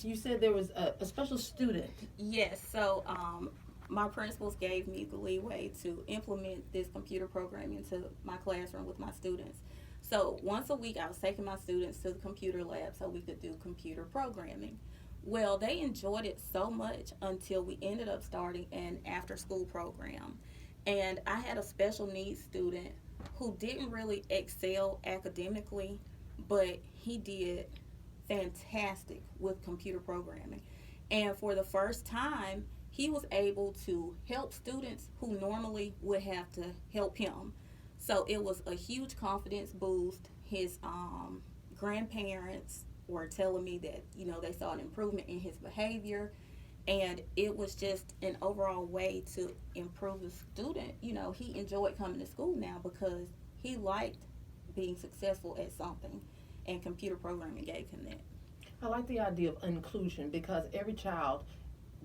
students. You said there was a special student. Yes, so my principals gave me the leeway to implement this computer program into my classroom with my students. So once a week, I was taking my students to the computer lab so we could do computer programming. Well, they enjoyed it so much until we ended up starting an after school program. And I had a special needs student who didn't really excel academically, but he did fantastic with computer programming. And for the first time, he was able to help students who normally would have to help him. So it was a huge confidence boost. His grandparents were telling me that, they saw an improvement in his behavior. And it was just an overall way to improve the student. He enjoyed coming to school now because he liked being successful at something, and computer programming gave him that. I like the idea of inclusion because every child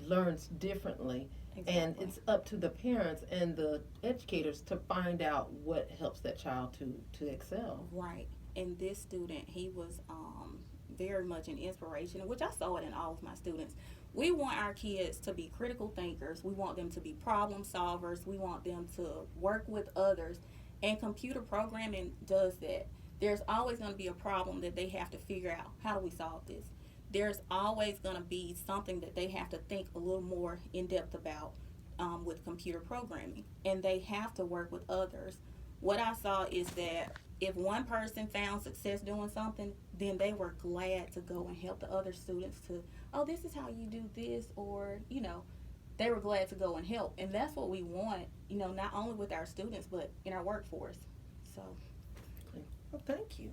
learns differently, and Exactly. it's up to the parents and the educators to find out what helps that child to excel. Right. And this student, he was very much an inspiration, which I saw it in all of my students. We want our kids to be critical thinkers. We want them to be problem solvers. We want them to work with others. And computer programming does that. There's always going to be a problem that they have to figure out. How do we solve this? There's always going to be something that they have to think a little more in depth about with computer programming. And they have to work with others. What I saw is that if one person found success doing something, then they were glad to go and help the other students to, oh, this is how you do this, or, they were glad to go and help. And that's what we want, not only with our students, but in our workforce. So. Well, thank you.